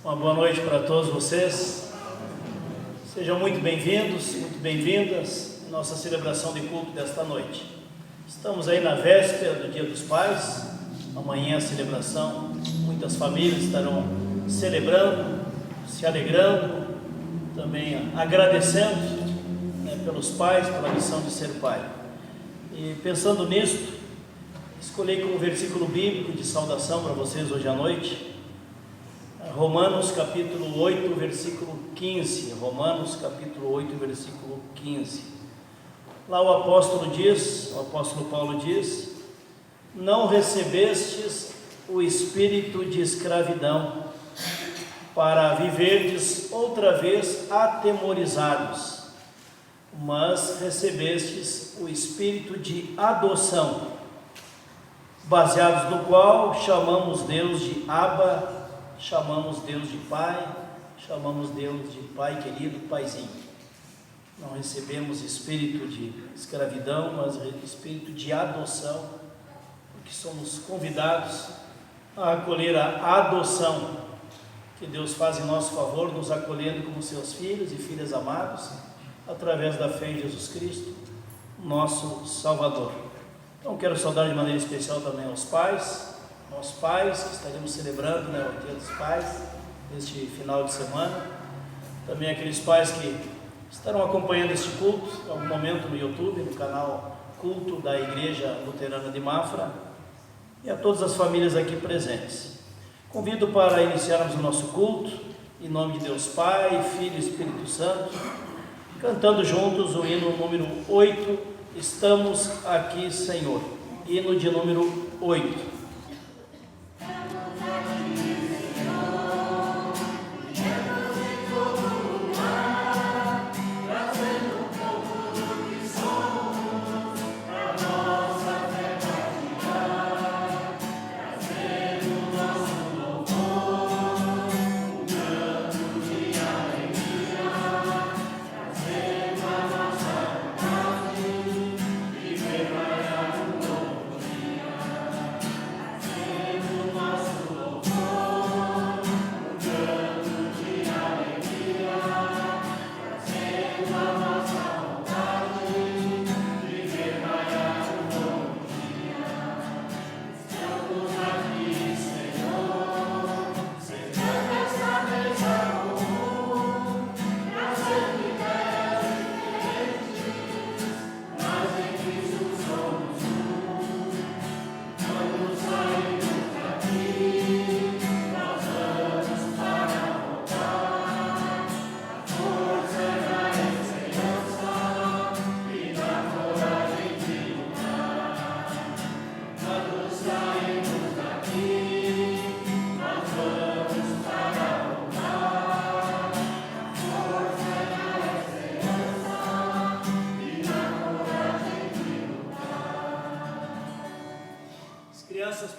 Uma boa noite para todos vocês. Sejam muito bem-vindos, muito bem-vindas à nossa celebração de culto desta noite. Estamos aí na véspera do Dia dos Pais. Amanhã a celebração, muitas famílias estarão celebrando, se alegrando, também agradecendo, pelos pais, pela missão de ser pai. E pensando nisto, escolhi como versículo bíblico de saudação para vocês hoje à noite, Romanos capítulo 8, versículo 15. Romanos capítulo 8, versículo 15. Lá o apóstolo Paulo diz: não recebestes o espírito de escravidão, para viverdes outra vez atemorizados, mas recebestes o espírito de adoção, baseados no qual chamamos Deus de Abba, chamamos Deus de Pai, chamamos Deus de Pai querido, Paizinho. Não recebemos espírito de escravidão, mas espírito de adoção, porque somos convidados a acolher a adoção que Deus faz em nosso favor, nos acolhendo como seus filhos e filhas amados, através da fé em Jesus Cristo, nosso Salvador. Então quero saudar de maneira especial também aos pais, nossos pais, que estaremos celebrando, o Dia dos Pais, neste final de semana. Também aqueles pais que estarão acompanhando este culto, em algum momento no YouTube, no canal Culto da Igreja Luterana de Mafra, e a todas as famílias aqui presentes. Convido para iniciarmos o nosso culto, em nome de Deus Pai, Filho e Espírito Santo, cantando juntos o hino número 8, Estamos Aqui, Senhor. Hino de número 8.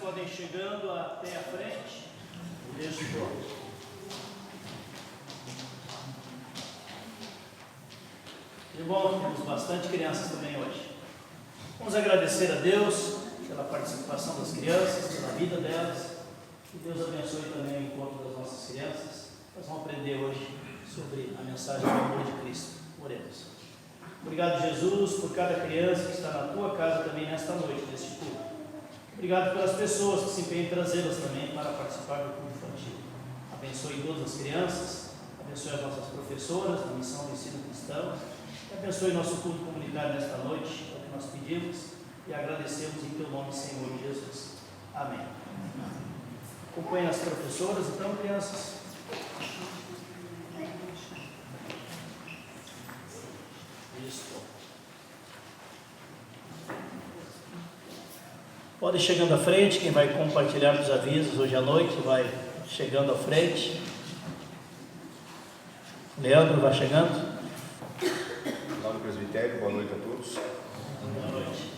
Podem chegando até a frente. Que bom, temos bastante crianças também hoje. Vamos agradecer a Deus pela participação das crianças, pela vida delas. Que Deus abençoe também o encontro das nossas crianças. Nós vamos aprender hoje sobre a mensagem do amor de Cristo. Oremos. Obrigado, Jesus, por cada criança que está na tua casa também nesta noite, neste culto. Obrigado pelas pessoas que se empenham em trazê-las também para participar do culto infantil. Abençoe todas as crianças, abençoe as nossas professoras na missão do ensino cristão, e abençoe nosso culto comunitário nesta noite, é o que nós pedimos e agradecemos em teu nome, Senhor Jesus. Amém. Acompanhem as professoras, então, crianças. Isso. Pode ir chegando à frente, quem vai compartilhar dos avisos hoje à noite, vai chegando à frente. Leandro, vai chegando. Lá no presbitério, boa noite a todos. Boa noite.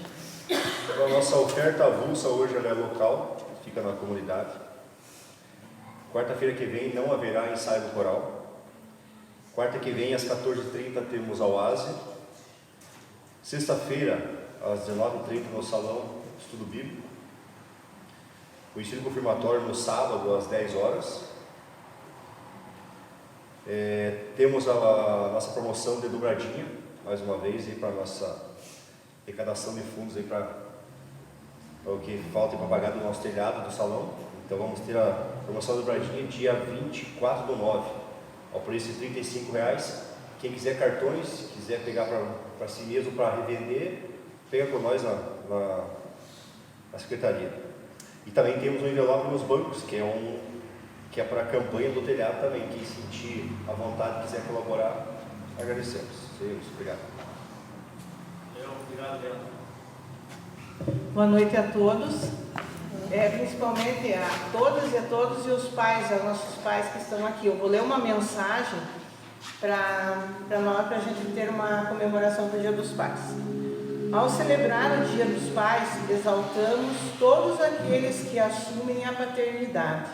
Então, a nossa oferta avulsa hoje ela é local, fica na comunidade. Quarta-feira que vem não haverá ensaio do coral. Quarta que vem, às 14h30, temos a oase. Sexta-feira, às 19h30, no salão Estudo Bíblico. O ensino confirmatório no sábado, às 10 horas. Temos a nossa promoção de dobradinha, mais uma vez, para a nossa arrecadação de fundos para o que falta para pagar do nosso telhado, do salão. Então vamos ter a promoção da dobradinha dia 24/9, ao preço de R$35. Quem quiser cartões, quiser pegar para si mesmo, para revender, pega com nós na secretaria. E também temos um envelope nos bancos, que é para a campanha do telhado também. Quem sentir a vontade e quiser colaborar, agradecemos. Obrigado. Obrigado, Leandro. Boa noite a todos, principalmente a todas e a todos e os pais, aos nossos pais que estão aqui. Eu vou ler uma mensagem para a gente ter uma comemoração do Dia dos Pais. Ao celebrar o Dia dos Pais, exaltamos todos aqueles que assumem a paternidade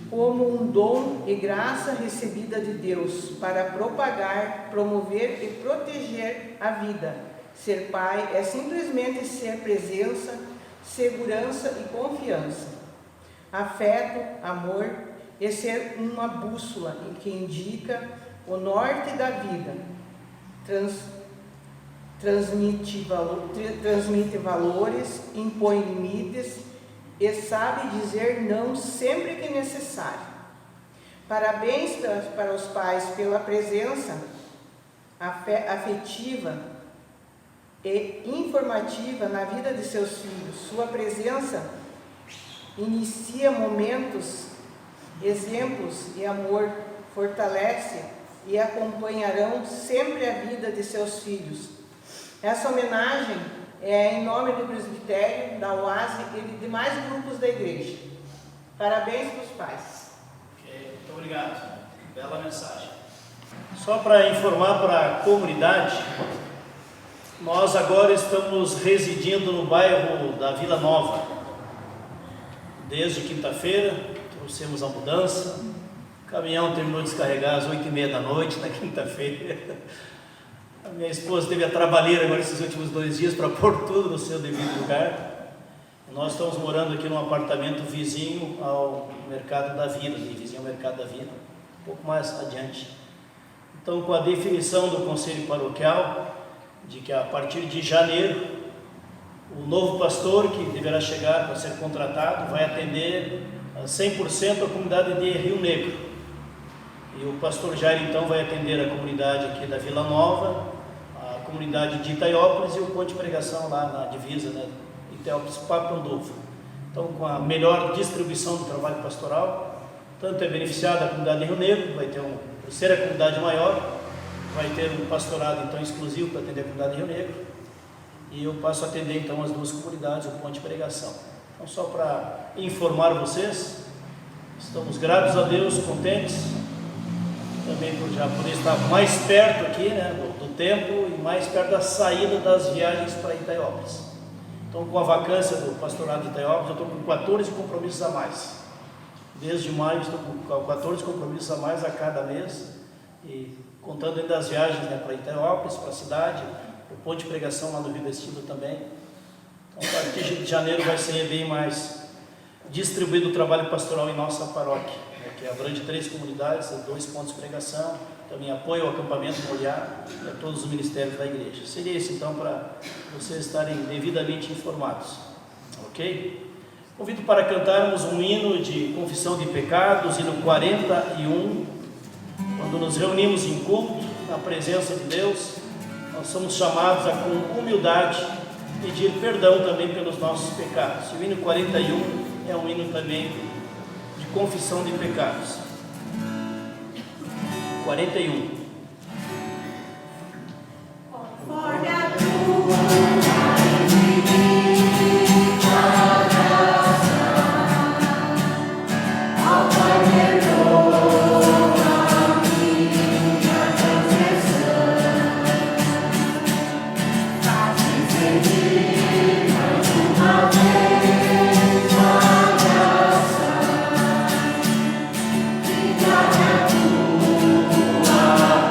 como um dom e graça recebida de Deus para propagar, promover e proteger a vida. Ser pai é simplesmente ser presença, segurança e confiança, afeto, amor e ser uma bússola que indica o norte da vida, transmite valores, impõe limites e sabe dizer não sempre que necessário. Parabéns para os pais pela presença afetiva e informativa na vida de seus filhos. Sua presença inicia momentos, exemplos e amor, fortalece e acompanharão sempre a vida de seus filhos. Essa homenagem é em nome do presbitério, da OASE e de demais grupos da igreja. Parabéns para os pais. Muito obrigado. Bela mensagem. Só para informar para a comunidade, nós agora estamos residindo no bairro da Vila Nova. Desde quinta-feira, trouxemos a mudança. O caminhão terminou de descarregar às 8h30 da noite, na quinta-feira. A minha esposa teve a trabalheira agora esses últimos 2 dias para pôr tudo no seu devido lugar. Nós estamos morando aqui num apartamento vizinho ao Mercado da Vila, vizinho ao Mercado da Vila, um pouco mais adiante. Então, com a definição do Conselho Paroquial, de que a partir de janeiro, o novo pastor que deverá chegar para ser contratado vai atender 100% a comunidade de Rio Negro. E o pastor Jair então vai atender a comunidade aqui da Vila Nova, a comunidade de Itaiópolis e o ponto de pregação lá na divisa, né, Itaiópolis Papo Novo. Então, com a melhor distribuição do trabalho pastoral, tanto é beneficiada a comunidade de Rio Negro, vai ter por ser a comunidade maior, vai ter um pastorado então exclusivo para atender a comunidade de Rio Negro, e eu passo a atender então as 2 comunidades, o ponto de pregação. Então, só para informar vocês, estamos gratos a Deus, contentes, também por já poder estar mais perto aqui, né, do tempo e mais perto da saída das viagens para Itaiópolis. Então, com a vacância do pastorado de Itaiópolis, eu estou com 14 compromissos a mais. Desde maio estou com 14 compromissos a mais a cada mês, e contando ainda as viagens, né, para Itaiópolis, para a cidade, o ponto de pregação lá no Rio Vestido também. Então, a partir de janeiro vai ser bem mais distribuído o trabalho pastoral em nossa paróquia, né, que abrange 3 comunidades, 2 pontos de pregação, também apoio ao acampamento molhar e a todos os ministérios da igreja. Seria isso então, para vocês estarem devidamente informados, ok? Convido para cantarmos um hino de confissão de pecados, hino 41. Quando nos reunimos em culto, na presença de Deus, nós somos chamados a, com humildade, pedir perdão também pelos nossos pecados. O hino 41 é um hino também de confissão de pecados. 41. Conforme a tua tua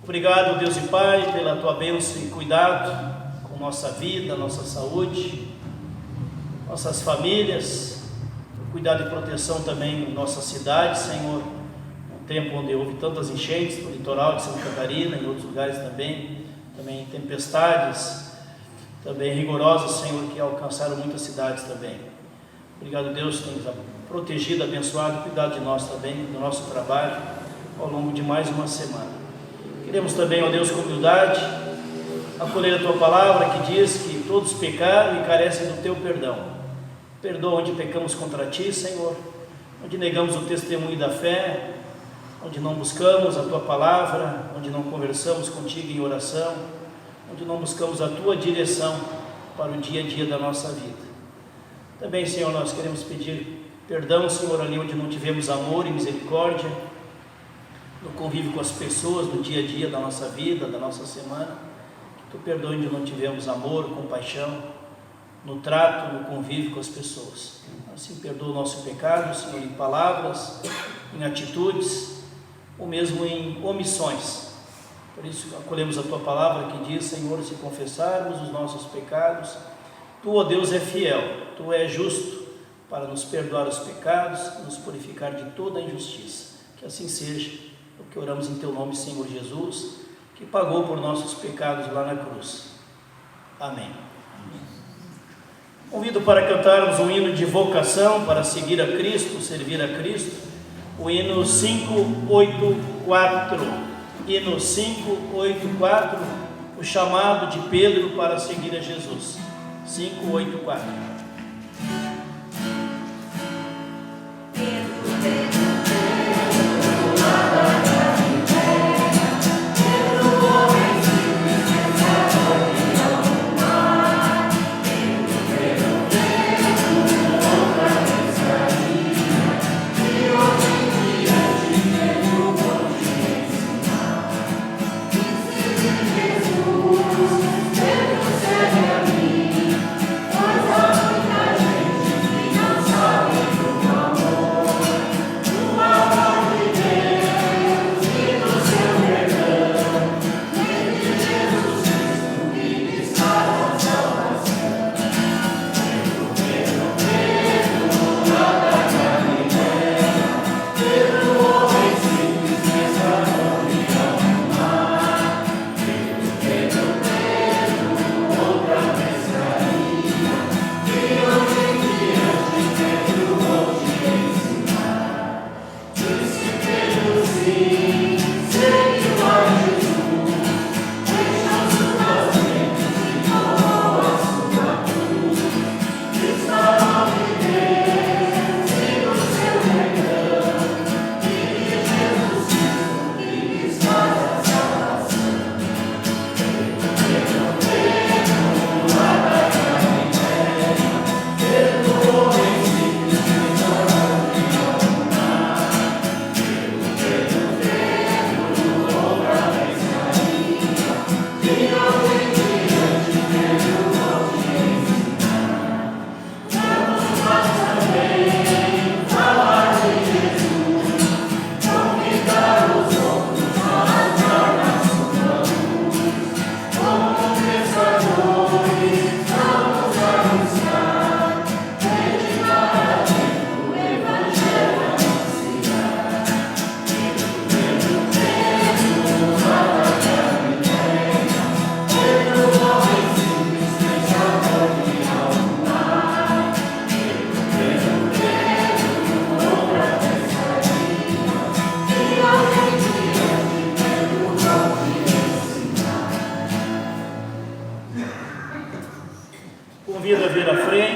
Obrigado, Deus e Pai, pela Tua bênção e cuidado com nossa vida, nossa saúde, nossas famílias, cuidado e proteção também em nossa cidade, Senhor, um tempo onde houve tantas enchentes no litoral de Santa Catarina, em outros lugares também tempestades, também rigorosas, Senhor, que alcançaram muitas cidades também. Obrigado, Deus, que nos protegido, abençoado, cuidado de nós também, do nosso trabalho, ao longo de mais uma semana. Queremos também, ó Deus, com humildade, acolher a Tua palavra que diz que todos pecaram e carecem do Teu perdão. Perdoa onde pecamos contra Ti, Senhor, onde negamos o testemunho da fé, onde não buscamos a Tua palavra, onde não conversamos contigo em oração, onde não buscamos a Tua direção para o dia a dia da nossa vida. Também, Senhor, nós queremos pedir perdão, Senhor, ali onde não tivemos amor e misericórdia, no convívio com as pessoas, no dia a dia da nossa vida, da nossa semana. Que Tu perdoe onde não tivemos amor, compaixão, no trato, no convívio com as pessoas. Assim, perdoa o nosso pecado, Senhor, em palavras, em atitudes, ou mesmo em omissões. Por isso, acolhemos a Tua palavra que diz, Senhor, se confessarmos os nossos pecados, Tu, ó Deus, é fiel, Tu é justo para nos perdoar os pecados, nos purificar de toda a injustiça. Que assim seja, o que oramos em Teu nome, Senhor Jesus, que pagou por nossos pecados lá na cruz. Amém. Convido para cantarmos um hino de vocação para seguir a Cristo, servir a Cristo, o hino 584. Hino 584, o chamado de Pedro para seguir a Jesus. 584. Jesus, Deus, segue a mim, pois a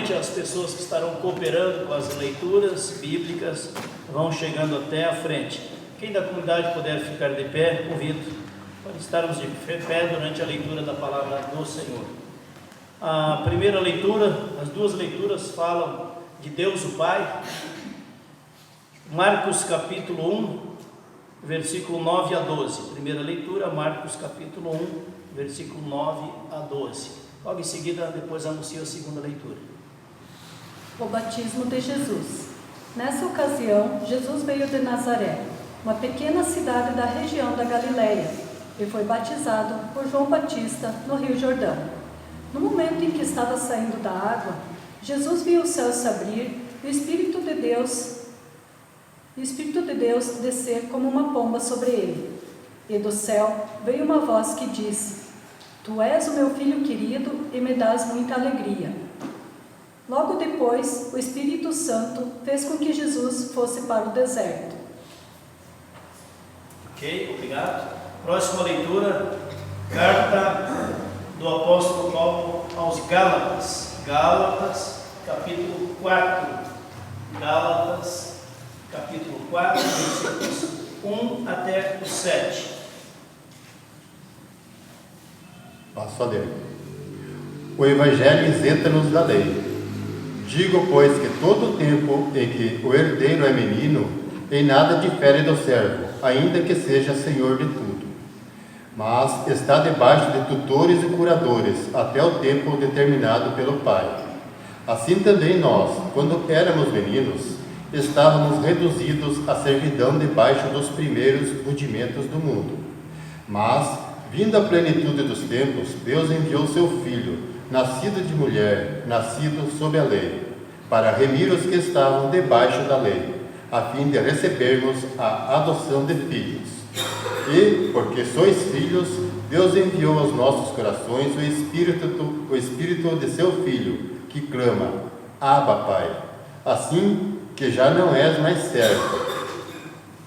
Gradualmente, as pessoas que estarão cooperando com as leituras bíblicas vão chegando até a frente. Quem da comunidade puder ficar de pé, convido para estarmos de pé durante a leitura da palavra do Senhor. A primeira leitura, as duas leituras falam de Deus o Pai. Marcos capítulo 1, versículo 9 a 12. Primeira leitura, Marcos capítulo 1, versículo 9 a 12. Logo em seguida, depois anuncio a segunda leitura. O batismo de Jesus. Nessa ocasião, Jesus veio de Nazaré, uma pequena cidade da região da Galileia, e foi batizado por João Batista no Rio Jordão. No momento em que estava saindo da água, Jesus viu o céu se abrir e o Espírito de Deus descer como uma pomba sobre ele. E do céu veio uma voz que disse: Tu és o meu filho querido e me dás muita alegria. Logo depois, o Espírito Santo fez com que Jesus fosse para o deserto. Ok, obrigado. Próxima leitura, carta do apóstolo Paulo aos Gálatas. Gálatas, capítulo 4. Gálatas, capítulo 4, versículos 1 até o 7. Passo a ler. O Evangelho isenta-nos da lei. Digo, pois, que todo o tempo em que o herdeiro é menino, em nada difere do servo, ainda que seja senhor de tudo. Mas está debaixo de tutores e curadores, até o tempo determinado pelo Pai. Assim também nós, quando éramos meninos, estávamos reduzidos à servidão debaixo dos primeiros rudimentos do mundo. Mas, vindo a plenitude dos tempos, Deus enviou seu Filho, nascido de mulher, nascido sob a lei, para remir os que estavam debaixo da lei, a fim de recebermos a adoção de filhos. E, porque sois filhos, Deus enviou aos nossos corações o Espírito de seu Filho, que clama: Abba, Pai. Assim que já não és mais servo,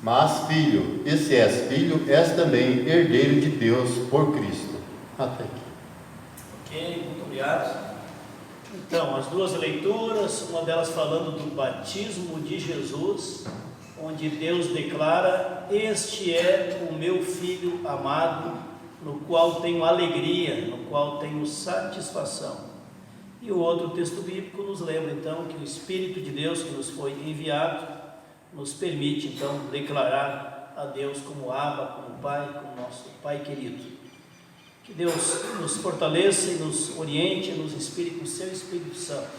mas filho, e se és filho, és também herdeiro de Deus por Cristo. Até aqui. Ok, muito obrigado. Então, as duas leituras, uma delas falando do batismo de Jesus, onde Deus declara: Este é o meu Filho amado, no qual tenho alegria, no qual tenho satisfação. E o outro texto bíblico nos lembra então que o Espírito de Deus que nos foi enviado nos permite então declarar a Deus como Abba, como Pai, como nosso Pai querido. Que Deus nos fortaleça e nos oriente, nos inspire com o seu Espírito Santo,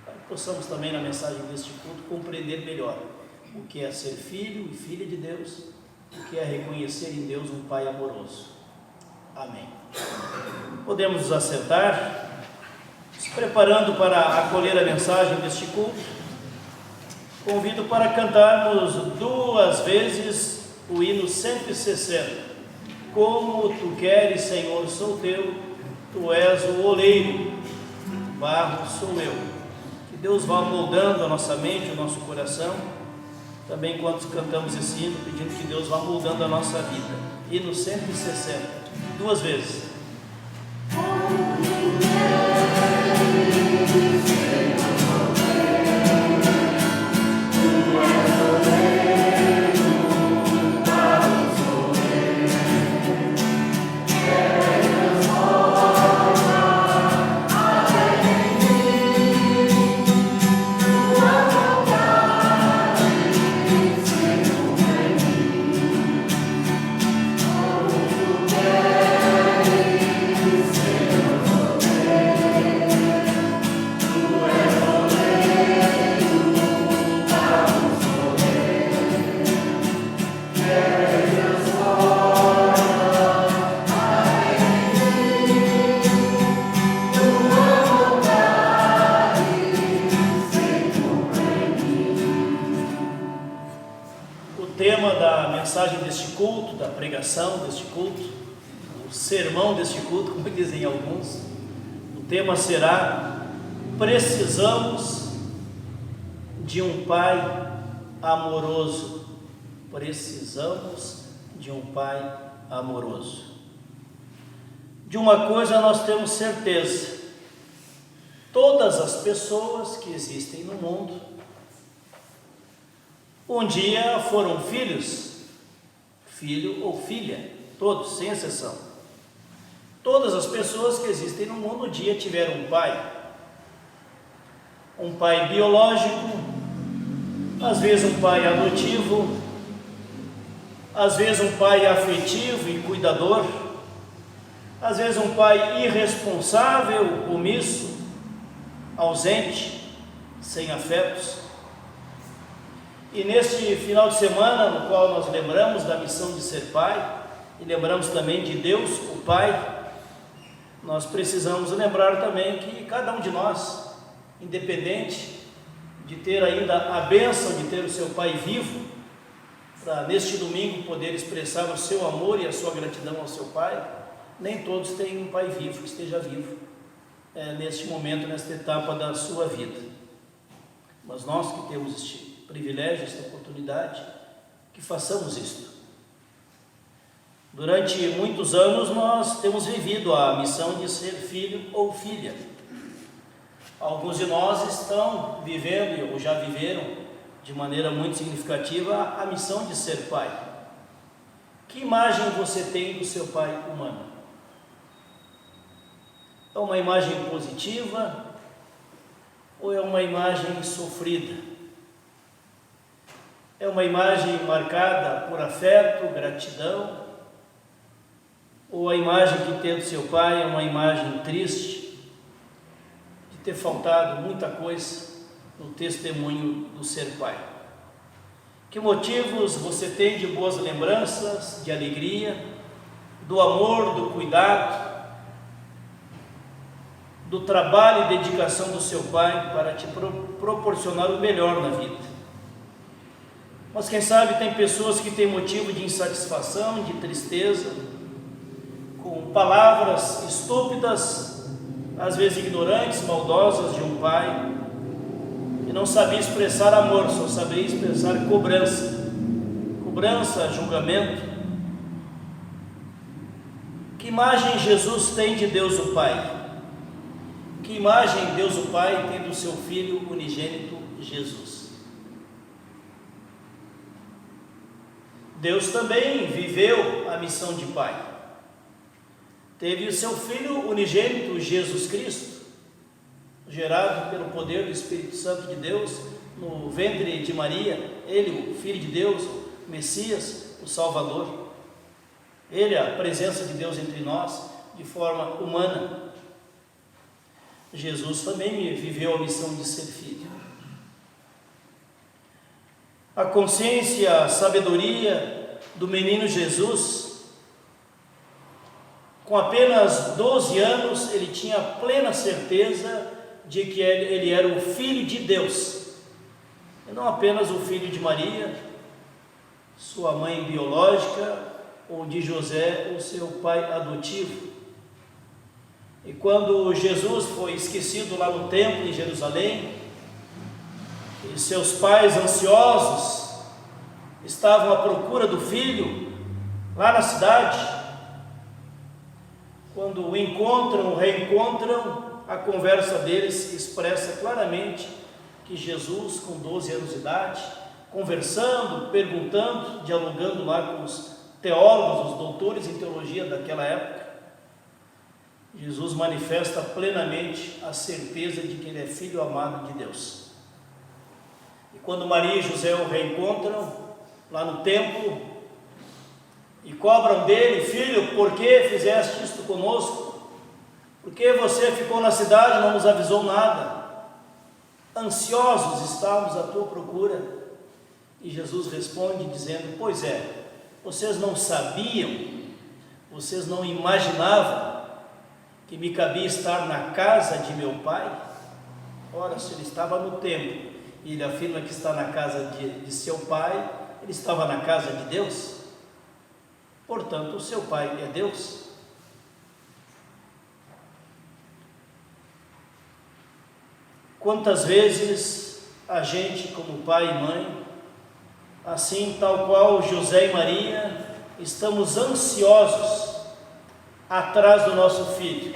para que possamos também na mensagem deste culto compreender melhor o que é ser filho e filha de Deus, o que é reconhecer em Deus um Pai amoroso. Amém. Podemos nos assentar, se preparando para acolher a mensagem deste culto. Convido para cantarmos 2 vezes o hino 160. Como tu queres, Senhor, sou teu, tu és o oleiro, barro sou eu. Que Deus vá moldando a nossa mente, o nosso coração, também enquanto cantamos esse hino, pedindo que Deus vá moldando a nossa vida. Hino 160, 2 vezes. Da pregação deste culto, o sermão deste culto, como dizem alguns, o tema será: precisamos de um Pai amoroso. Precisamos de um Pai amoroso. De uma coisa nós temos certeza: todas as pessoas que existem no mundo um dia foram filhos, filho ou filha, todos, sem exceção. Todas as pessoas que existem no mundo um dia tiveram um pai biológico, às vezes um pai adotivo, às vezes um pai afetivo e cuidador, às vezes um pai irresponsável, omisso, ausente, sem afetos. E neste final de semana, no qual nós lembramos da missão de ser pai, e lembramos também de Deus, o Pai, nós precisamos lembrar também que cada um de nós, independente de ter ainda a bênção de ter o seu pai vivo, para neste domingo poder expressar o seu amor e a sua gratidão ao seu pai, nem todos têm um pai vivo, que esteja vivo neste momento, nesta etapa da sua vida. Mas nós que temos este privilégio, esta oportunidade, que façamos isto. Durante muitos anos nós temos vivido a missão de ser filho ou filha. Alguns de nós estão vivendo, ou já viveram, de maneira muito significativa, a missão de ser pai. Que imagem você tem do seu pai humano? É uma imagem positiva ou é uma imagem sofrida? É uma imagem marcada por afeto, gratidão? Ou a imagem que tem do seu pai é uma imagem triste, de ter faltado muita coisa no testemunho do ser pai? Que motivos você tem de boas lembranças, de alegria, do amor, do cuidado, do trabalho e dedicação do seu pai para te proporcionar o melhor na vida? Mas quem sabe tem pessoas que têm motivo de insatisfação, de tristeza, com palavras estúpidas, às vezes ignorantes, maldosas de um pai, e não sabia expressar amor, só sabia expressar cobrança, julgamento. Que imagem Jesus tem de Deus o Pai? Que imagem Deus o Pai tem do seu Filho unigênito Jesus? Deus também viveu a missão de Pai. Teve o seu Filho unigênito, Jesus Cristo, gerado pelo poder do Espírito Santo de Deus, no ventre de Maria, Ele, o Filho de Deus, o Messias, o Salvador. Ele, a presença de Deus entre nós, de forma humana. Jesus também viveu a missão de ser filho. A consciência, a sabedoria do menino Jesus, com apenas 12 anos, ele tinha plena certeza de que ele era o Filho de Deus, e não apenas o filho de Maria, sua mãe biológica, ou de José, o seu pai adotivo. E quando Jesus foi esquecido lá no templo em Jerusalém, e seus pais ansiosos estavam à procura do filho lá na cidade, quando o encontram, o reencontram, a conversa deles expressa claramente que Jesus, com 12 anos de idade, conversando, perguntando, dialogando lá com os teólogos, os doutores em teologia daquela época, Jesus manifesta plenamente a certeza de que ele é filho amado de Deus. E quando Maria e José o reencontram lá no templo e cobram dele: filho, por que fizeste isto conosco? Por que você ficou na cidade e não nos avisou nada? Ansiosos estávamos à tua procura. E Jesus responde dizendo: pois é, vocês não sabiam, vocês não imaginavam que me cabia estar na casa de meu pai? Ora, se ele estava no templo e ele afirma que está na casa de seu pai, ele estava na casa de Deus. Portanto, o seu pai é Deus. Quantas vezes a gente, como pai e mãe, assim tal qual José e Maria, estamos ansiosos atrás do nosso filho,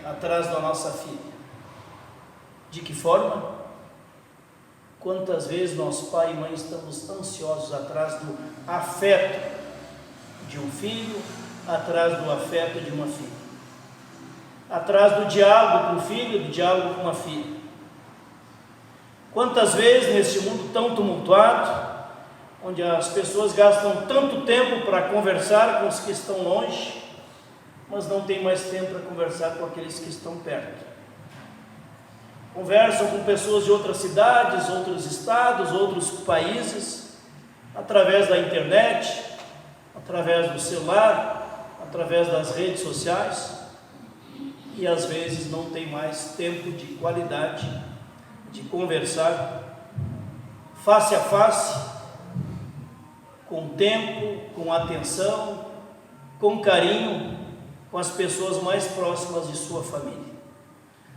atrás da nossa filha. De que forma? Quantas vezes nós, pai e mãe, estamos ansiosos atrás do afeto de um filho, atrás do afeto de uma filha, atrás do diálogo com o filho, do diálogo com uma filha. Quantas vezes neste mundo tão tumultuado, onde as pessoas gastam tanto tempo para conversar com os que estão longe, mas não tem mais tempo para conversar com aqueles que estão perto. Conversam com pessoas de outras cidades, outros estados, outros países, através da internet, através do celular, através das redes sociais, e às vezes não tem mais tempo de qualidade de conversar face a face, com tempo, com atenção, com carinho, com as pessoas mais próximas de sua família.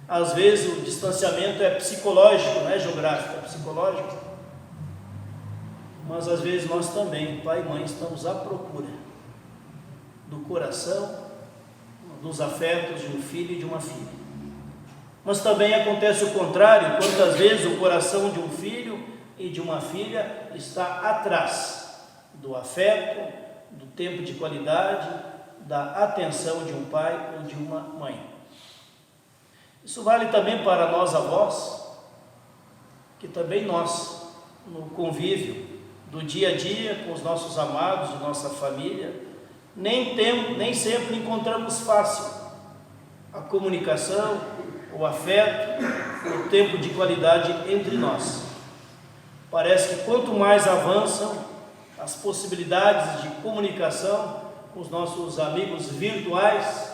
Às vezes o distanciamento é psicológico, não é geográfico, é psicológico. Mas às vezes nós também, pai e mãe, estamos à procura do coração, dos afetos de um filho e de uma filha. Mas também acontece o contrário, quantas vezes o coração de um filho e de uma filha está atrás do afeto, do tempo de qualidade, da atenção de um pai ou de uma mãe. Isso vale também para nós avós, que também nós, no convívio do dia a dia com os nossos amados, de nossa família, nem sempre encontramos fácil a comunicação, o afeto, o tempo de qualidade entre nós. Parece que quanto mais avançam as possibilidades de comunicação com os nossos amigos virtuais,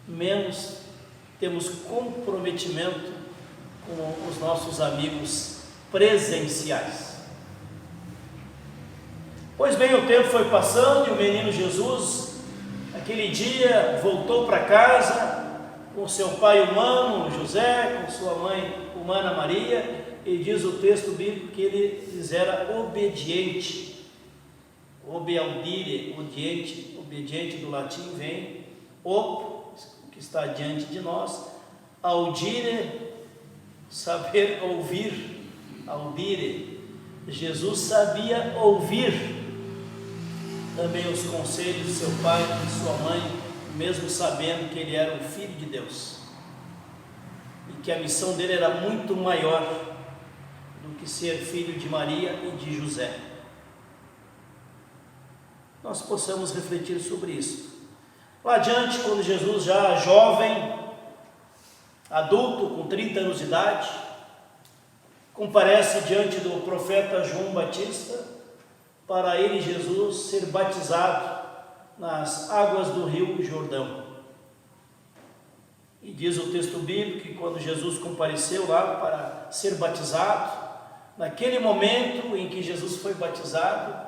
menos temos comprometimento com os nossos amigos presenciais. Pois bem, o tempo foi passando e o menino Jesus, aquele dia, voltou para casa com seu pai humano, José, com sua mãe humana, Maria, e diz o texto bíblico que ele lhes era obediente. Obeaudire, obediente do latim vem que está diante de nós, audire, saber ouvir, audire. Jesus sabia ouvir também os conselhos de seu pai e de sua mãe, mesmo sabendo que ele era o Filho de Deus e que a missão dele era muito maior do que ser filho de Maria e de José. Nós possamos refletir sobre isso. Lá adiante, quando Jesus já jovem, adulto, com 30 anos de idade, comparece diante do profeta João Batista, para ele, Jesus, ser batizado nas águas do rio Jordão. E diz o texto bíblico que quando Jesus compareceu lá para ser batizado, naquele momento em que Jesus foi batizado,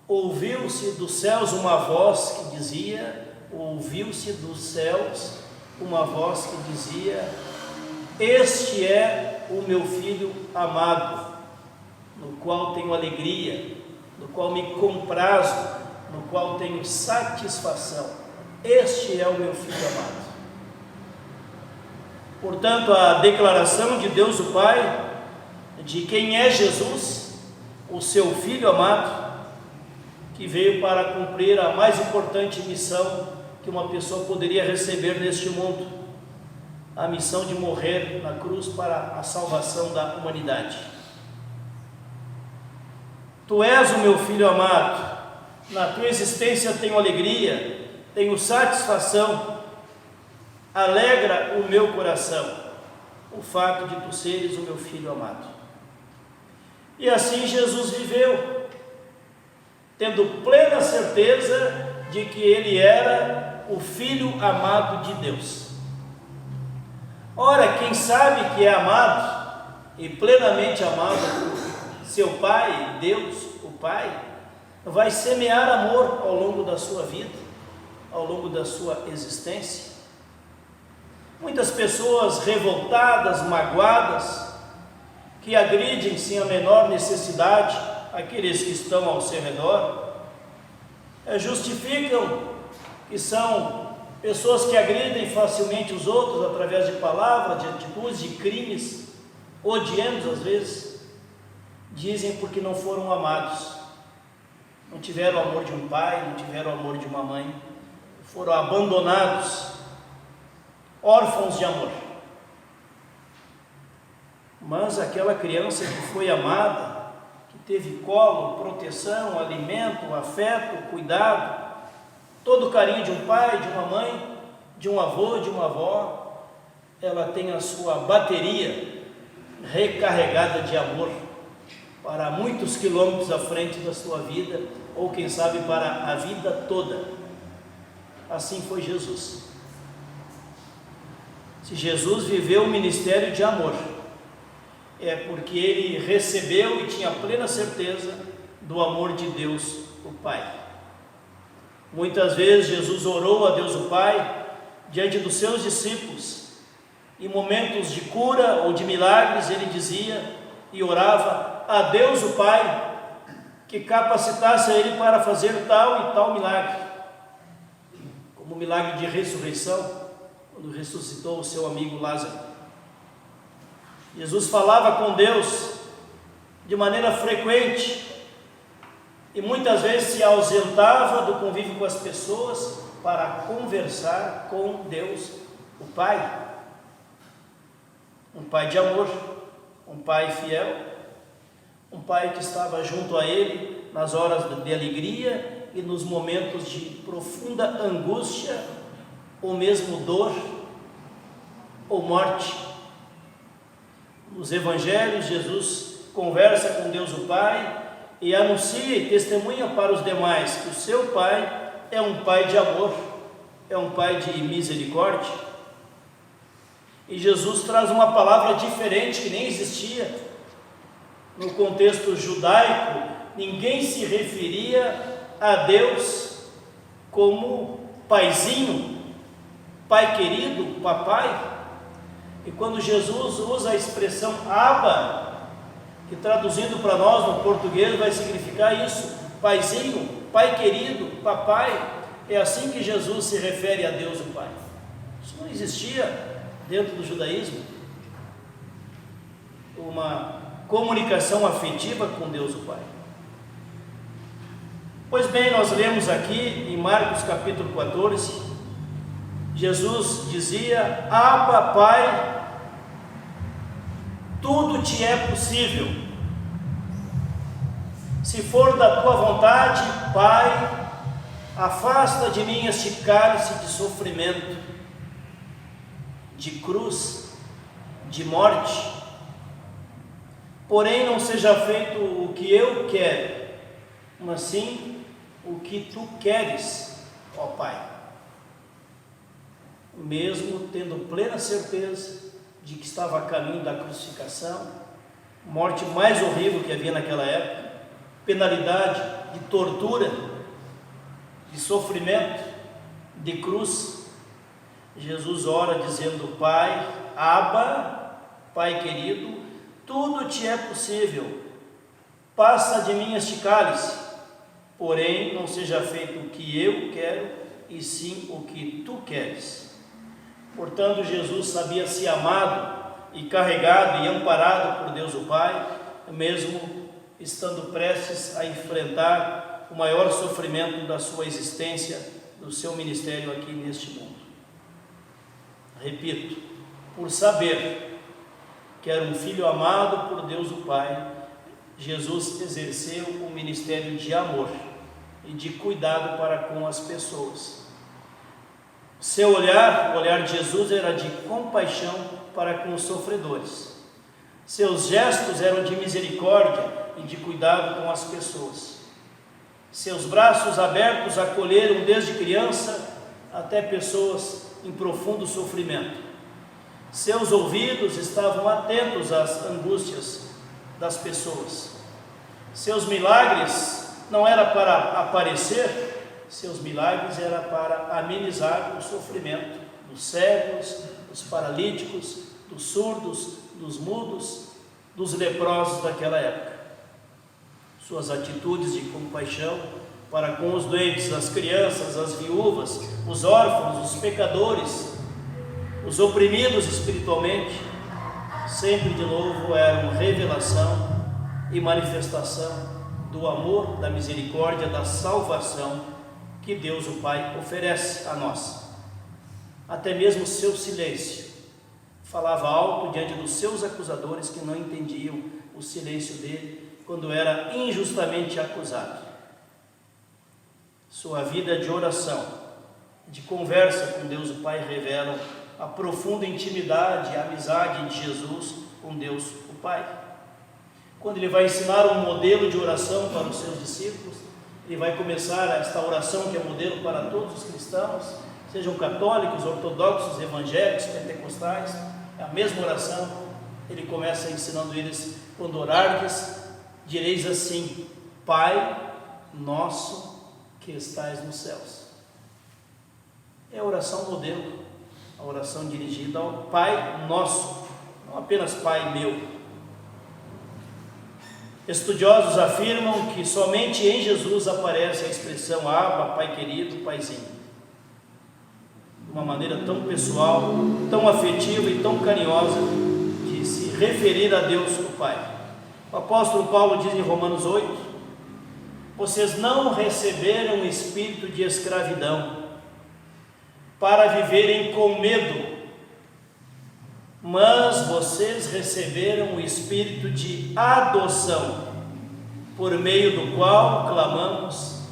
ouviu-se dos céus uma voz que dizia, este é o meu filho amado, no qual tenho alegria, no qual me comprazo, no qual tenho satisfação. Este é o meu filho amado. Portanto, a declaração de Deus o Pai, de quem é Jesus, o seu filho amado, que veio para cumprir a mais importante missão que uma pessoa poderia receber neste mundo, a missão de morrer na cruz para a salvação da humanidade. Tu és o meu filho amado, na tua existência tenho alegria, tenho satisfação, alegra o meu coração o fato de tu seres o meu filho amado. E assim Jesus viveu, tendo plena certeza de que ele era o Filho amado de Deus. Ora, quem sabe que é amado e plenamente amado por seu Pai, Deus, o Pai, vai semear amor ao longo da sua vida, ao longo da sua existência. Muitas pessoas revoltadas, magoadas, que agridem sem a menor necessidade aqueles que estão ao seu redor, justificam que são Pessoas que agridem facilmente os outros através de palavras, de atitudes, de crimes, odiando às vezes, dizem porque não foram amados, não tiveram o amor de um pai, não tiveram o amor de uma mãe, foram abandonados, órfãos de amor. Mas aquela criança que foi amada, que teve colo, proteção, alimento, afeto, cuidado, todo o carinho de um pai, de uma mãe, de um avô, de uma avó, ela tem a sua bateria recarregada de amor para muitos quilômetros à frente da sua vida, ou quem sabe para a vida toda. Assim foi Jesus. Se Jesus viveu um ministério de amor, é porque ele recebeu e tinha plena certeza do amor de Deus, o Pai. Muitas vezes Jesus orou a Deus o Pai diante dos seus discípulos. Em momentos de cura ou de milagres, ele dizia e orava a Deus o Pai que capacitasse a ele para fazer tal e tal milagre, como o milagre de ressurreição, quando ressuscitou o seu amigo Lázaro. Jesus falava com Deus de maneira frequente e muitas vezes se ausentava do convívio com as pessoas para conversar com Deus, o Pai. Um Pai de amor, um Pai fiel, um Pai que estava junto a ele nas horas de alegria e nos momentos de profunda angústia, ou mesmo dor, ou morte. Nos Evangelhos, Jesus conversa com Deus o Pai e anuncia e testemunha para os demais que o seu Pai é um Pai de amor, é um Pai de misericórdia. E Jesus traz uma palavra diferente que nem existia. No contexto judaico, ninguém se referia a Deus como paizinho, pai querido, papai. E quando Jesus usa a expressão Abba, que traduzindo para nós no português vai significar isso, paizinho, pai querido, papai, é assim que Jesus se refere a Deus o Pai. Isso não existia dentro do judaísmo, uma comunicação afetiva com Deus o Pai. Pois bem, nós lemos aqui em Marcos capítulo 14, Jesus dizia: Abba, Pai, tudo te é possível. Se for da tua vontade, Pai, afasta de mim este cálice de sofrimento, de cruz, de morte. Porém, não seja feito o que eu quero, mas sim o que tu queres, ó Pai. Mesmo tendo plena certeza de que estava a caminho da crucificação, morte mais horrível que havia naquela época, penalidade de tortura, de sofrimento, de cruz, Jesus ora dizendo: Pai, Abba, Pai querido, tudo te é possível, passa de mim este cálice, porém não seja feito o que eu quero, e sim o que tu queres. Portanto, Jesus sabia-se amado e carregado e amparado por Deus o Pai, mesmo estando prestes a enfrentar o maior sofrimento da sua existência, do seu ministério aqui neste mundo. Repito, por saber que era um filho amado por Deus o Pai, Jesus exerceu um ministério de amor e de cuidado para com as pessoas. Seu olhar, o olhar de Jesus, era de compaixão para com os sofredores. Seus gestos eram de misericórdia e de cuidado com as pessoas. Seus braços abertos acolheram desde criança até pessoas em profundo sofrimento. Seus ouvidos estavam atentos às angústias das pessoas. Seus milagres não era para aparecer, seus milagres era para amenizar o sofrimento dos cegos, dos paralíticos, dos surdos, dos mudos, dos leprosos daquela época. Suas atitudes de compaixão para com os doentes, as crianças, as viúvas, os órfãos, os pecadores, os oprimidos espiritualmente, sempre de novo eram revelação e manifestação do amor, da misericórdia, da salvação que Deus o Pai oferece a nós. Até mesmo seu silêncio falava alto diante dos seus acusadores, que não entendiam o silêncio dele quando era injustamente acusado. Sua vida de oração, de conversa com Deus o Pai, revelam a profunda intimidade e amizade de Jesus com Deus o Pai. Quando ele vai ensinar um modelo de oração para os seus discípulos, ele vai começar esta oração que é modelo para todos os cristãos, sejam católicos, ortodoxos, evangélicos, pentecostais, é a mesma oração. Ele começa ensinando eles: quando orardes, direis assim: Pai nosso que estais nos céus. É a oração modelo, a oração dirigida ao Pai nosso, não apenas Pai meu. Estudiosos afirmam que somente em Jesus aparece a expressão Abba, Pai querido, Paizinho, de uma maneira tão pessoal, tão afetiva e tão carinhosa de se referir a Deus o Pai. O apóstolo Paulo diz em Romanos 8: vocês não receberam o espírito de escravidão para viverem com medo, mas vocês receberam o espírito de adoção, por meio do qual clamamos: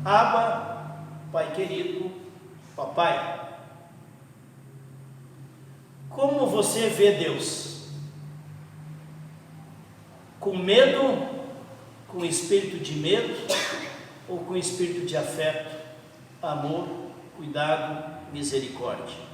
Abba, Pai querido, Papai. Como você vê Deus? Com medo, com espírito de medo, ou com espírito de afeto, amor, cuidado, misericórdia?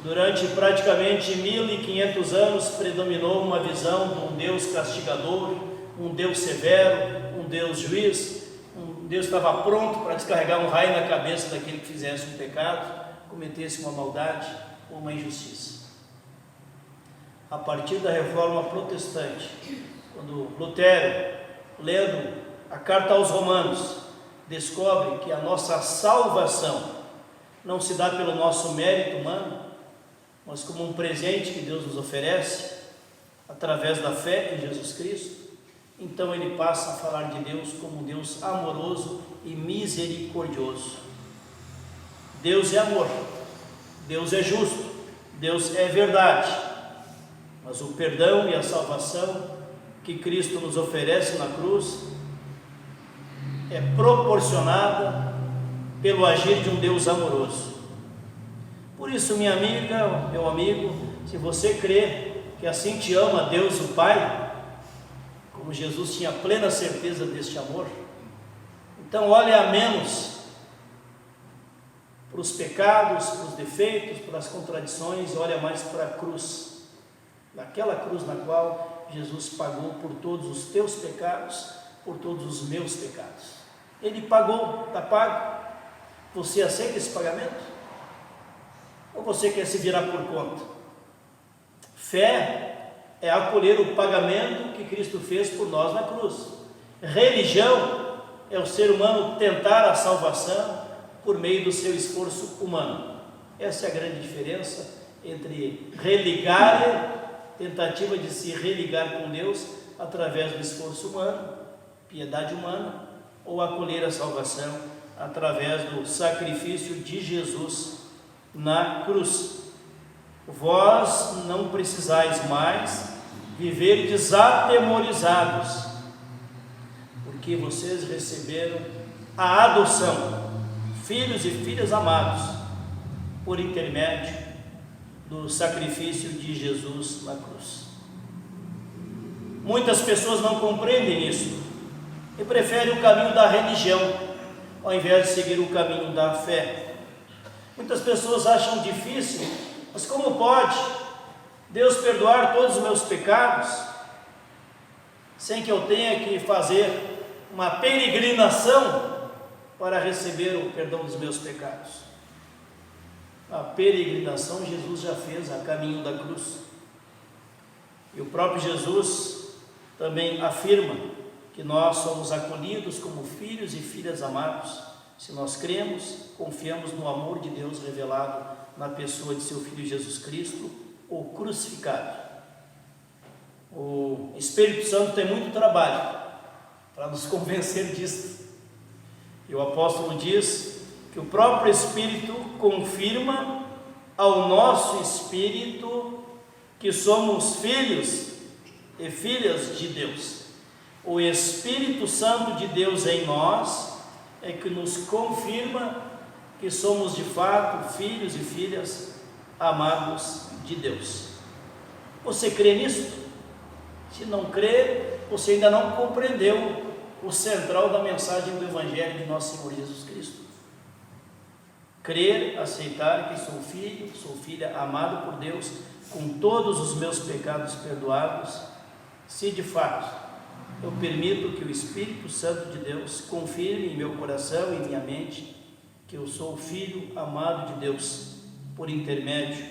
Durante praticamente 1500 anos predominou uma visão de um Deus castigador, um Deus severo, um Deus juiz, um Deus que estava pronto para descarregar um raio na cabeça daquele que fizesse um pecado, cometesse uma maldade ou uma injustiça. A partir da Reforma Protestante, quando Lutero, lendo a carta aos Romanos, descobre que a nossa salvação não se dá pelo nosso mérito humano, mas como um presente que Deus nos oferece através da fé em Jesus Cristo, então ele passa a falar de Deus como um Deus amoroso e misericordioso. Deus é amor, Deus é justo, Deus é verdade, mas o perdão e a salvação que Cristo nos oferece na cruz é proporcionada pelo agir de um Deus amoroso. Por isso, minha amiga, meu amigo, se você crê que assim te ama Deus o Pai, como Jesus tinha plena certeza deste amor, então olhe a menos para os pecados, para os defeitos, para as contradições, e olha mais para a cruz, naquela cruz na qual Jesus pagou por todos os teus pecados, por todos os meus pecados. Ele pagou, está pago. Você aceita esse pagamento? Ou você quer se virar por conta? Fé é acolher o pagamento que Cristo fez por nós na cruz. Religião é o ser humano tentar a salvação por meio do seu esforço humano. Essa é a grande diferença entre religar, tentativa de se religar com Deus através do esforço humano, piedade humana, ou acolher a salvação através do sacrifício de Jesus na cruz. Vós não precisais mais viver desatemorizados, porque vocês receberam a adoção, filhos e filhas amados, por intermédio do sacrifício de Jesus na cruz. Muitas pessoas não compreendem isso e preferem o caminho da religião, ao invés de seguir o caminho da fé. Muitas pessoas acham difícil, mas como pode Deus perdoar todos os meus pecados, sem que eu tenha que fazer uma peregrinação para receber o perdão dos meus pecados? A peregrinação Jesus já fez a caminho da cruz. E o próprio Jesus também afirma que nós somos acolhidos como filhos e filhas amados, se nós cremos, confiamos no amor de Deus revelado na pessoa de seu Filho Jesus Cristo, o crucificado. O Espírito Santo tem muito trabalho para nos convencer disso. E o apóstolo diz que o próprio Espírito confirma ao nosso espírito que somos filhos e filhas de Deus. O Espírito Santo de Deus em nós é que nos confirma que somos de fato filhos e filhas amados de Deus. Você crê nisso? Se não crê, você ainda não compreendeu o central da mensagem do Evangelho de nosso Senhor Jesus Cristo. Crer, aceitar que sou filho, sou filha amado por Deus, com todos os meus pecados perdoados, se de fato eu permito que o Espírito Santo de Deus confirme em meu coração e em minha mente que eu sou o filho amado de Deus, por intermédio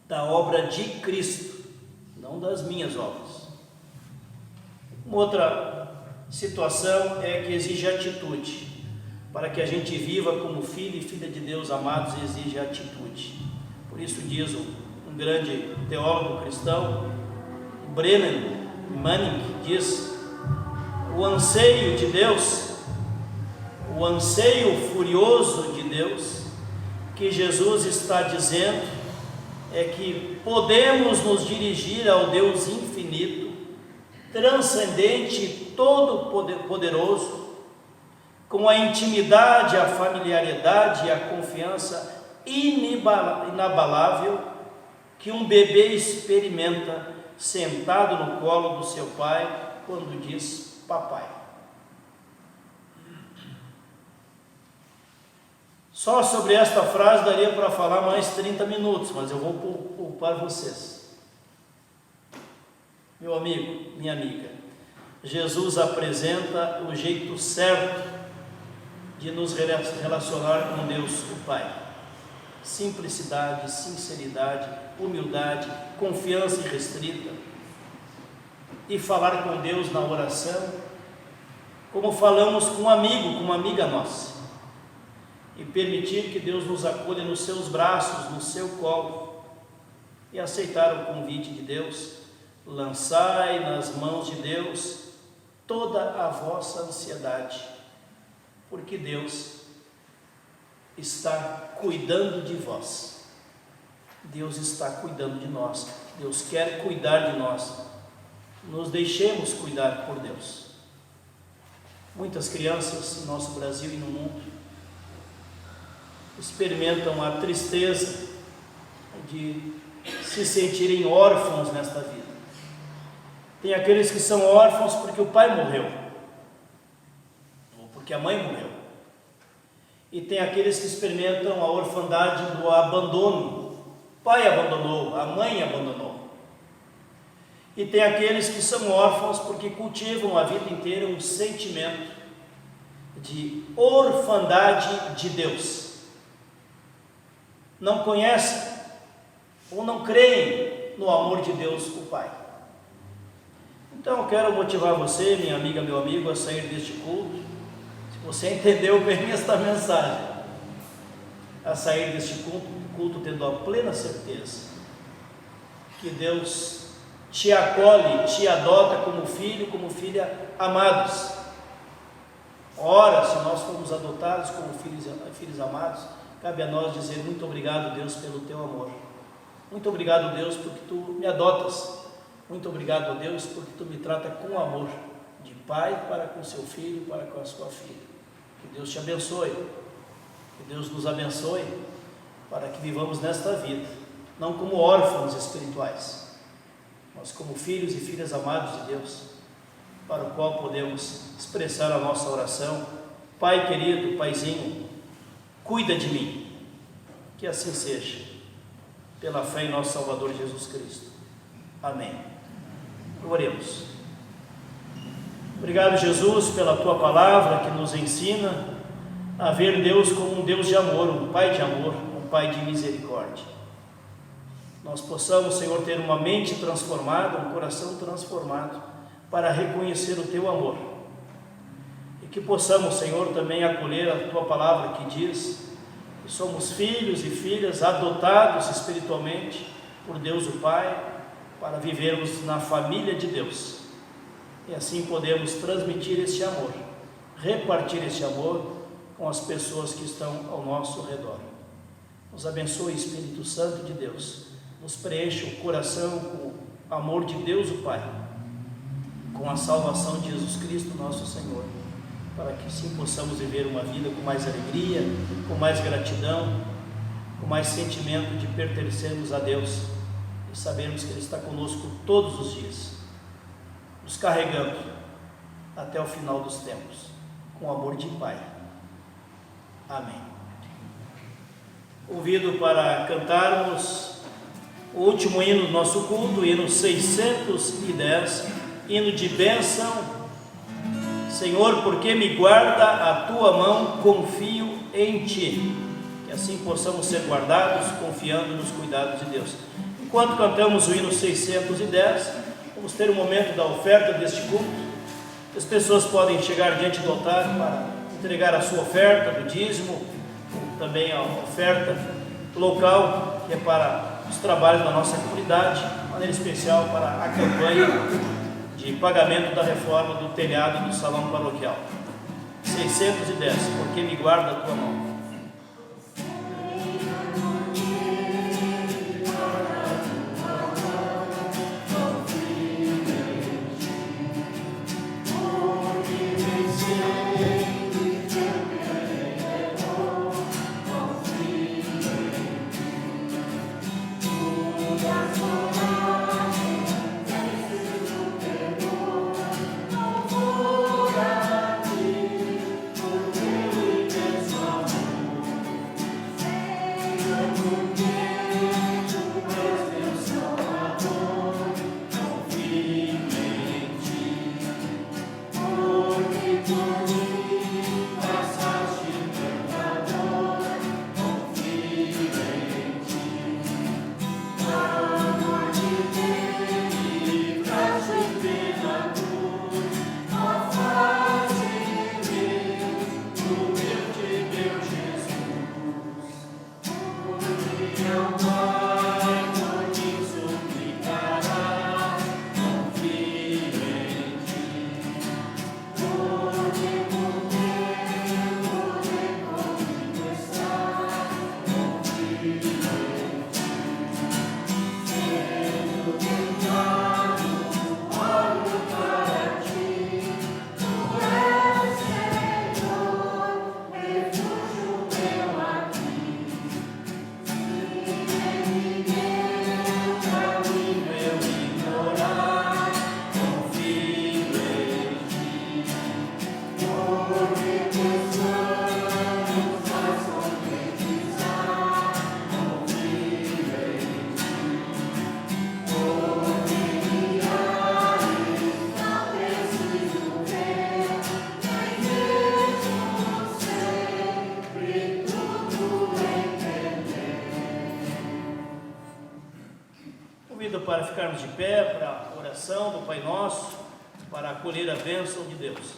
da obra de Cristo, não das minhas obras. Uma outra situação é que exige atitude. Para que a gente viva como filho e filha de Deus amados, exige atitude. Por isso diz um grande teólogo cristão, Brennan Manning, diz: o anseio de Deus, o anseio furioso de Deus, que Jesus está dizendo, é que podemos nos dirigir ao Deus infinito, transcendente e todo-poderoso, com a intimidade, a familiaridade e a confiança inabalável que um bebê experimenta sentado no colo do seu pai quando diz papai. Só sobre esta frase daria para falar mais 30 minutos, mas eu vou poupar vocês. Meu amigo, minha amiga, Jesus apresenta o jeito certo de nos relacionar com Deus o Pai. Simplicidade, sinceridade, humildade, confiança irrestrita. E falar com Deus na oração, como falamos com um amigo, com uma amiga nossa. E permitir que Deus nos acolha nos seus braços, no seu colo. E aceitar o convite de Deus: lançai nas mãos de Deus toda a vossa ansiedade, porque Deus está cuidando de vós. Deus está cuidando de nós. Deus quer cuidar de nós. Nos deixemos cuidar por Deus. Muitas crianças no nosso Brasil e no mundo experimentam a tristeza de se sentirem órfãos nesta vida. Tem aqueles que são órfãos porque o pai morreu, ou porque a mãe morreu. E tem aqueles que experimentam a orfandade do abandono. O pai abandonou, a mãe abandonou. E tem aqueles que são órfãos porque cultivam a vida inteira um sentimento de orfandade de Deus. Não conhecem ou não creem no amor de Deus, o Pai. Então eu quero motivar você, minha amiga, meu amigo, a sair deste culto. Se você entendeu bem esta mensagem, a sair deste culto tendo a plena certeza que Deus te acolhe, te adota como filho, como filha amados. Ora, se nós formos adotados como filhos amados, cabe a nós dizer: muito obrigado, Deus, pelo teu amor. Muito obrigado, Deus, porque tu me adotas. Muito obrigado, Deus, porque tu me trata com amor, de pai para com seu filho, para com a sua filha. Que Deus te abençoe, que Deus nos abençoe, para que vivamos nesta vida, não como órfãos espirituais, mas como filhos e filhas amados de Deus, para o qual podemos expressar a nossa oração: Pai querido, Paizinho, cuida de mim. Que assim seja, pela fé em nosso Salvador Jesus Cristo. Amém. Oremos. Obrigado, Jesus, pela Tua palavra que nos ensina a ver Deus como um Deus de amor, um Pai de amor, um Pai de misericórdia. Nós possamos, Senhor, ter uma mente transformada, um coração transformado, para reconhecer o Teu amor. E que possamos, Senhor, também acolher a Tua palavra que diz que somos filhos e filhas adotados espiritualmente por Deus o Pai, para vivermos na família de Deus. E assim podemos transmitir esse amor, repartir esse amor com as pessoas que estão ao nosso redor. Nos abençoe, Espírito Santo de Deus, nos preencha o coração com o amor de Deus o Pai, com a salvação de Jesus Cristo nosso Senhor, para que sim possamos viver uma vida com mais alegria, com mais gratidão, com mais sentimento de pertencermos a Deus e sabermos que Ele está conosco todos os dias, nos carregando até o final dos tempos, com o amor de Pai. Amém. Convido para cantarmos o último hino do nosso culto, o hino 610, hino de bênção. Senhor, porque me guarda a Tua mão, confio em Ti. Que assim possamos ser guardados, confiando nos cuidados de Deus. Enquanto cantamos o hino 610, vamos ter um momento da oferta deste culto. As pessoas podem chegar diante do altar para entregar a sua oferta do dízimo, também a oferta local, que é para os trabalhos da nossa comunidade, de maneira especial para a campanha de pagamento da reforma do telhado do salão paroquial. 610, porque me guarda a Tua mão. Para ficarmos de pé para a oração do Pai Nosso, para acolher a bênção de Deus.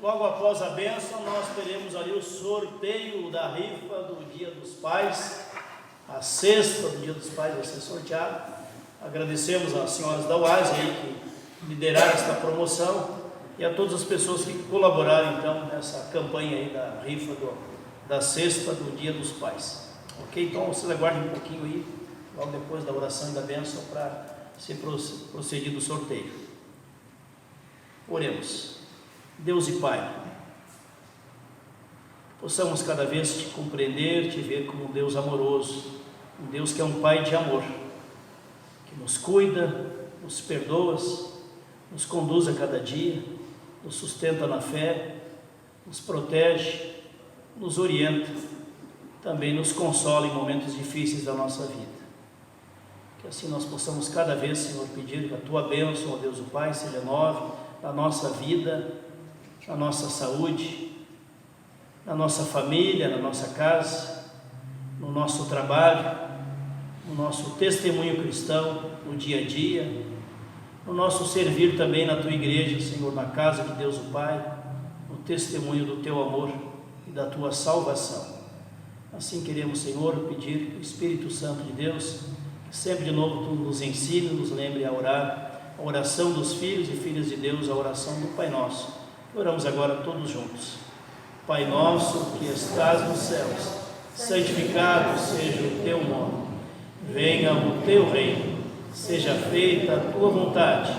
Logo após a bênção, nós teremos ali o sorteio da rifa do Dia dos Pais. A cesta do Dia dos Pais vai ser sorteada. Agradecemos às senhoras da UAS aí que lideraram esta promoção e a todas as pessoas que colaboraram então nessa campanha aí da rifa da cesta do Dia dos Pais. Ok? Então vocês aguardem um pouquinho aí, logo depois da oração e da bênção, para ser procedido o sorteio. Oremos. Deus e Pai, possamos cada vez Te compreender, Te ver como um Deus amoroso, um Deus que é um Pai de amor, que nos cuida, nos perdoa, nos conduz a cada dia, nos sustenta na fé, nos protege, nos orienta, também nos consola em momentos difíceis da nossa vida. Que assim nós possamos cada vez, Senhor, pedir que a Tua bênção, ó Deus o Pai, se renove na nossa vida, na nossa saúde, na nossa família, na nossa casa, no nosso trabalho, no nosso testemunho cristão, no dia a dia, no nosso servir também na Tua igreja, Senhor, na casa de Deus o Pai, no testemunho do Teu amor e da Tua salvação. Assim queremos, Senhor, pedir o Espírito Santo de Deus, que sempre de novo Tu nos ensine, nos lembre a orar, a oração dos filhos e filhas de Deus, a oração do Pai Nosso. Oramos agora todos juntos. Pai nosso que estás nos céus, santificado seja o Teu nome. Venha o Teu reino, seja feita a Tua vontade,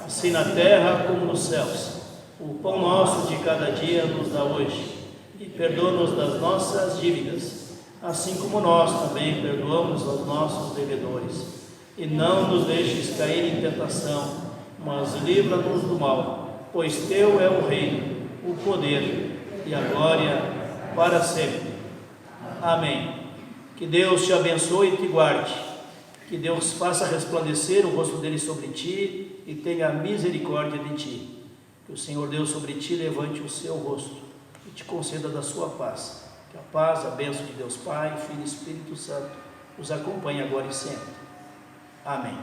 assim na terra como nos céus. O pão nosso de cada dia nos dá hoje, e perdoa-nos das nossas dívidas, assim como nós também perdoamos aos nossos devedores. E não nos deixes cair em tentação, mas livra-nos do mal, pois Teu é o reino, o poder e a glória para sempre. Amém. Que Deus te abençoe e te guarde. Que Deus faça resplandecer o rosto dele sobre ti e tenha misericórdia de ti. Que o Senhor Deus sobre ti levante o seu rosto e te conceda da sua paz. Que a paz, a bênção de Deus Pai, Filho e Espírito Santo os acompanhe agora e sempre. Amém.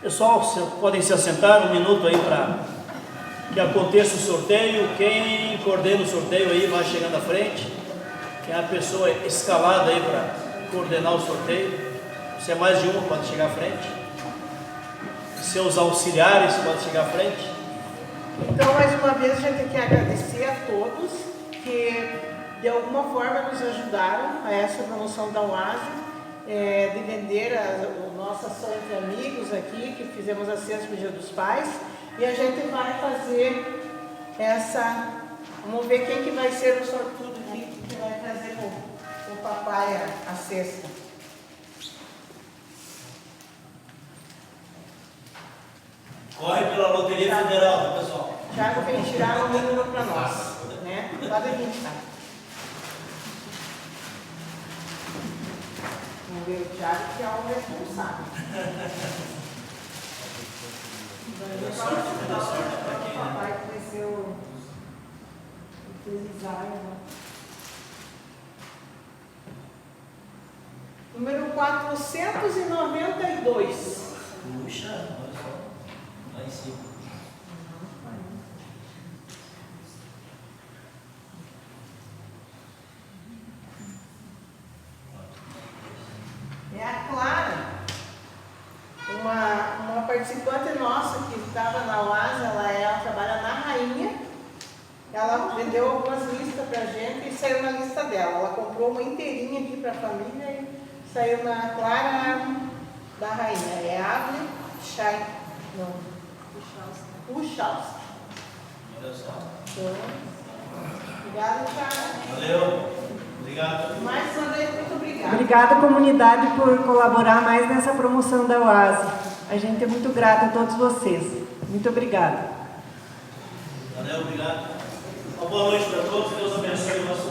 Pessoal, podem se assentar um minuto aí para que aconteça o sorteio. Quem coordena o sorteio aí vai chegando à frente. Quem é a pessoa escalada aí para coordenar o sorteio. Se é mais de uma, pode chegar à frente. Seus auxiliares podem chegar à frente. Então, mais uma vez, a gente quer agradecer a todos que de alguma forma nos ajudaram a essa promoção da UASE, de vender a nossa ação entre amigos aqui, que fizemos a cesta do Dia dos Pais. E a gente vai fazer essa... Vamos ver quem que vai ser o sortudo aqui, que vai trazer o papai a cesta. Corre pela Loteria Federal, pessoal. Tiago vem tirar um número para nós, né? Pode vir, tá? Vamos ver o Tiago, que é o responsável. O papai que vai ser o design. Número 492. Puxa, olha só. Lá em cima. É a Clara, uma participante nossa que estava na UASE, ela trabalha na Rainha. Ela vendeu algumas listas para a gente e saiu na lista dela. Ela comprou uma inteirinha aqui para a família e saiu na Clara da Rainha. É Ave Chay. Não. Puchalski. Olha só. Então, obrigada, Thiago. Valeu. Obrigado. Mais uma vez, muito obrigada. Obrigada, comunidade, por colaborar mais nessa promoção da UASE. A gente é muito grata a todos vocês. Muito obrigada. Valeu, obrigado. Uma boa noite para todos. Deus abençoe o nosso